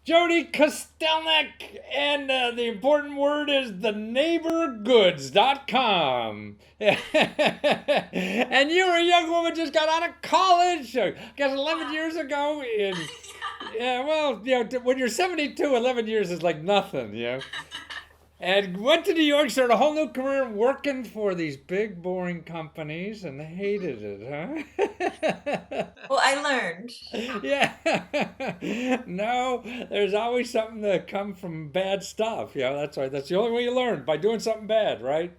Jody Kostelnik, and the important word is theneighborgoods.com. And you were a young woman just got out of college, I guess 11 years ago. Yeah, well, when you're 72, 11 years is like nothing, And went to New York, started a whole new career working for these big, boring companies, and hated it, huh? Well, I learned. Yeah. No, there's always something to come from bad stuff. That's right. That's the only way you learn, by doing something bad, right?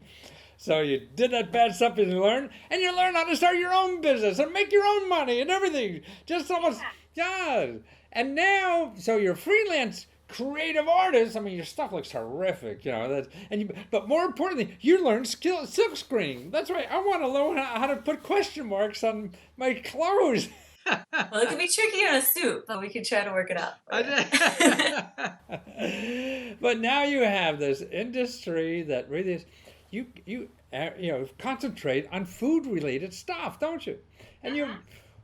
So you did that bad stuff and you learn how to start your own business and make your own money and everything. Just almost, yeah. And now, so you're freelance creative artist. I mean, your stuff looks terrific, but more importantly, you learned silk screening. That's right. I want to learn how to put question marks on my clothes. Well, it can be tricky in a suit, but we can try to work it out for But now you have this industry that really is, concentrate on food related stuff, don't you? And you're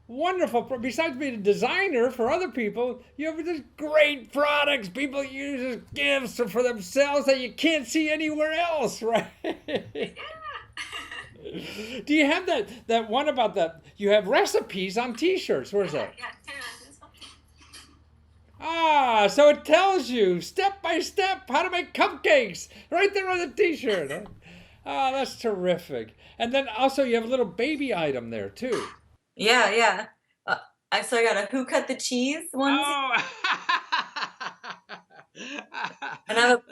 wonderful. Besides being a designer for other people, you have these great products people use as gifts or for themselves that you can't see anywhere else, right? Do you have that one about that? You have recipes on T-shirts. Where's that? Ah, so it tells you step by step how to make cupcakes right there on the T-shirt. Huh? Ah, that's terrific. And then also you have a little baby item there too. Yeah, yeah. I got a Who Cut the Cheese onesie, Oh. and I have a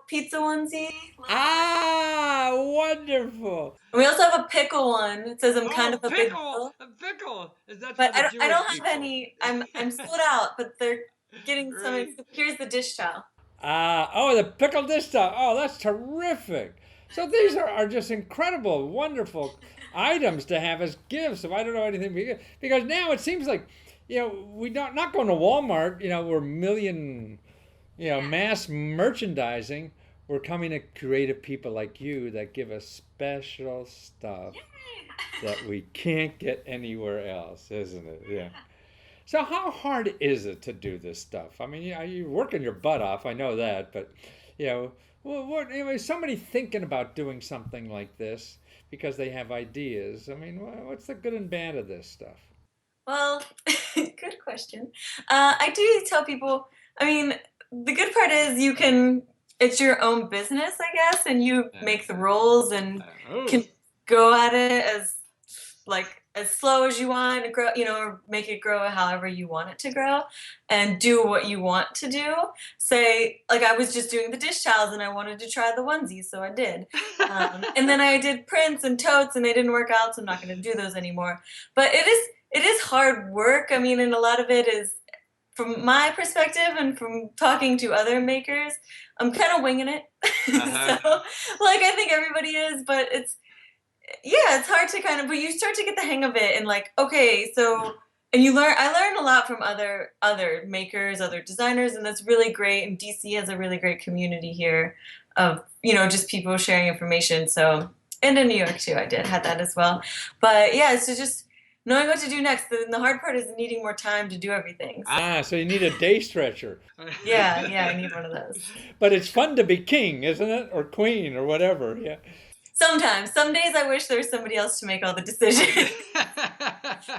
pizza onesie. Ah, wonderful. And we also have a pickle one. It says I'm kind Oh, of a big deal, a pickle. Is that for but the I Jewish don't have people? any. I'm sold out, but they're getting some. Right. Here's the dish towel. Ah, oh, the pickle dish stuff. Oh, that's terrific. So these are just incredible, wonderful items to have as gifts. If I don't know anything, because now it seems like, we don't not going to Walmart. We're million, mass merchandising. We're coming to creative people like you that give us special stuff that we can't get anywhere else, isn't it? Yeah. So how hard is it to do this stuff? I mean, you're working your butt off. I know that, but you know, is somebody thinking about doing something like this because they have ideas? I mean, what's the good and bad of this stuff? Well, good question. I do tell people, I mean, the good part is it's your own business, I guess, and you make the rules and Oh, can go at it as slow as you want to grow, or make it grow however you want it to grow and do what you want to do. Say, like I was just doing the dish towels and I wanted to try the onesies, so I did. And then I did prints and totes and they didn't work out, so I'm not going to do those anymore. But it is hard work. I mean, and a lot of it is from my perspective and from talking to other makers, I'm kind of winging it. uh-huh. So, like, I think everybody is, but yeah, it's hard to kind of, but you start to get the hang of it and like, okay, so, and I learned a lot from other makers, other designers, and that's really great. And DC has a really great community here of, just people sharing information. So, and in New York too, had that as well. But yeah, so just knowing what to do next. The hard part is needing more time to do everything. So, Ah, so you need a day stretcher. yeah, yeah, I need one of those. But it's fun to be king, isn't it? Or queen or whatever. Yeah. Sometimes, some days I wish there was somebody else to make all the decisions.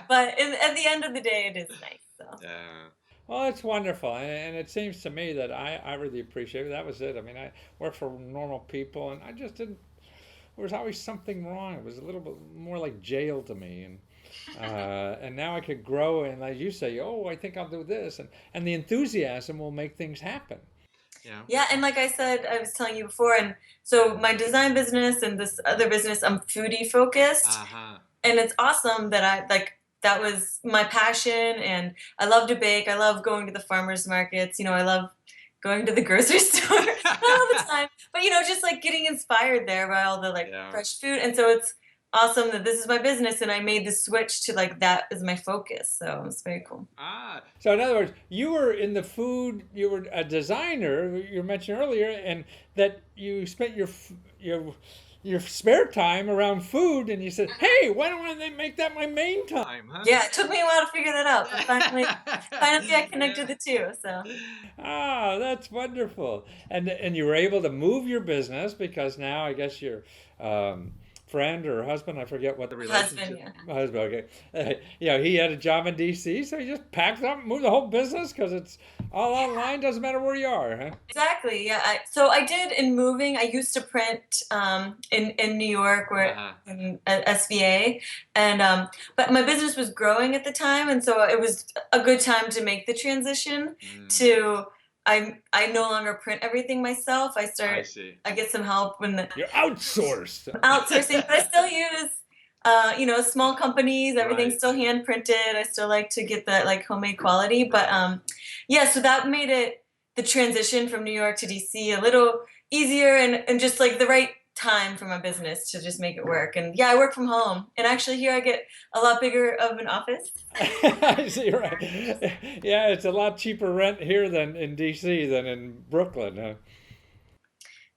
But at the end of the day, it is nice. So. Yeah. Well, it's wonderful, and it seems to me that I really appreciate it. That was it. I mean, I work for normal people, and I just didn't. There was always something wrong. It was a little bit more like jail to me, and now I could grow, and as you say, oh, I think I'll do this, and the enthusiasm will make things happen. Yeah. Yeah, and like I said, I was telling you before, and so my design business and this other business, I'm foodie focused, Uh-huh. and it's awesome that that was my passion, and I love to bake. I love going to the farmers markets. I love going to the grocery store, not all the time, but just like getting inspired there by all the like Yeah. fresh food, and so it's awesome that this is my business, and I made the switch to like that is my focus. So it's very cool. Ah, so in other words, you were in the food. You were a designer. You mentioned earlier, and that you spent your your spare time around food, and you said, "Hey, why don't they make that my main time?" Huh? Yeah, it took me a while to figure that out, but finally I connected the two. So Ah, that's wonderful. And you were able to move your business because now I guess your um, friend or husband, I forget what the husband, relationship. yeah. Husband, okay. He had a job in D.C., so he just packed up and moved the whole business because it's all online. Doesn't matter where you are, huh? Exactly. Yeah. So I did in moving. I used to print in New York, where at SVA, and but my business was growing at the time, and so it was a good time to make the transition to. I no longer print everything myself. I get some help when You're outsourced. outsourcing, but I still use. Small companies, everything's still hand printed. I still like to get that like homemade quality, but yeah, so that made it the transition from New York to DC a little easier and just like the right time for my business to just make it work. And yeah, I work from home, and actually here I get a lot bigger of an office. I see, right. Yeah, it's a lot cheaper rent here than in DC than in Brooklyn, huh?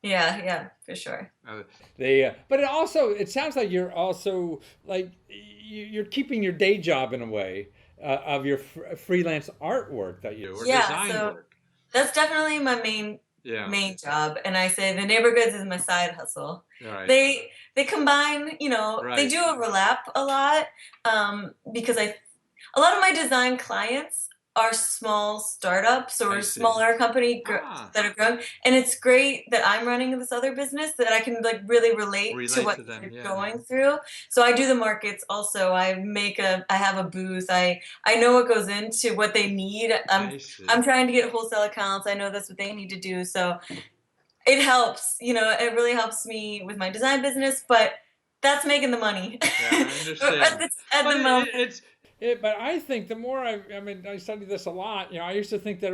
Yeah, for sure. But it sounds like you're also like you're keeping your day job in a way of your freelance artwork that you do or Yeah, design so work. that's definitely my main job, and I say the neighbor goods is my side hustle. Right. They combine, they do overlap a lot, because a lot of my design clients are small startups or smaller that are growing, and it's great that I'm running this other business that I can like really relate to what they're going through. So I do the markets also. I have a booth. I know what goes into what they need. I'm trying to get wholesale accounts. I know that's what they need to do. So it helps, it really helps me with my design business, but that's making the money. Yeah, I understand. At the moment. But I think the more I studied this a lot. I used to think that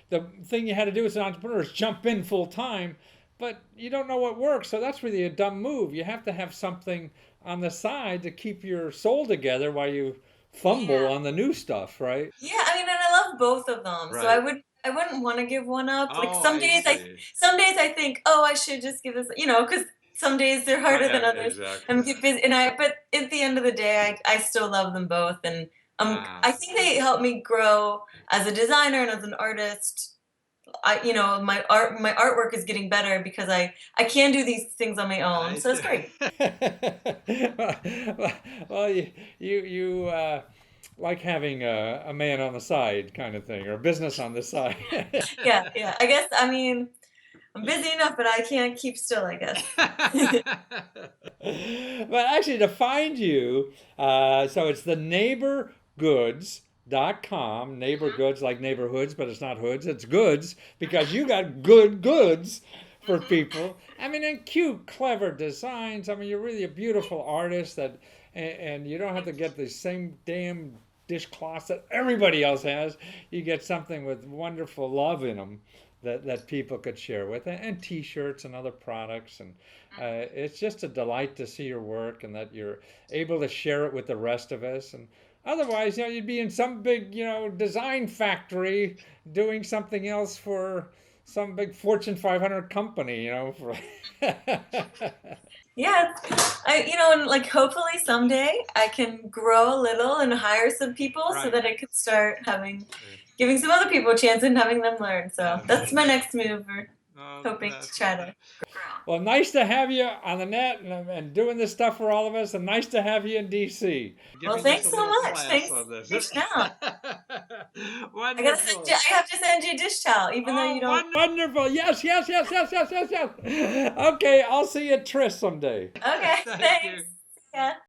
the thing you had to do as an entrepreneur is jump in full time, but you don't know what works. So that's really a dumb move. You have to have something on the side to keep your soul together while you fumble on the new stuff, right? Yeah, and I love both of them. So I wouldn't want to give one up. Like some days I think, oh, I should just give this, because some days they're harder than others. Exactly. I'm busy, but at the end of the day, I still love them both, and I think they help me grow as a designer and as an artist. My artwork is getting better because I can do these things on my own, so it's great. Well, you like having a man on the side kind of thing, or a business on the side. Yeah. I guess I'm busy enough, but I can't keep still, I guess. But actually, to find you, so it's the neighborgoods.com. Neighbor goods like neighborhoods, but it's not hoods, it's goods because you got good goods for people. And cute, clever designs. You're really a beautiful artist and you don't have to get the same damn dishcloths that everybody else has. You get something with wonderful love in them that people could share with, and T-shirts and other products, and it's just a delight to see your work and that you're able to share it with the rest of us. And otherwise, you'd be in some big, design factory doing something else for some big Fortune 500 company, For Yeah, and like hopefully someday I can grow a little and hire some people so that I could start giving some other people a chance and having them learn. So that's my next move. We're hoping to try to grow. Well, nice to have you on the net and doing this stuff for all of us, and nice to have you in DC. Well, thanks so much. Thanks for reaching out. Wonderful. I have to send you a dish towel, even though you don't. Wonderful. Yes. Okay, I'll see you at Tris someday. Okay, thanks. Yeah.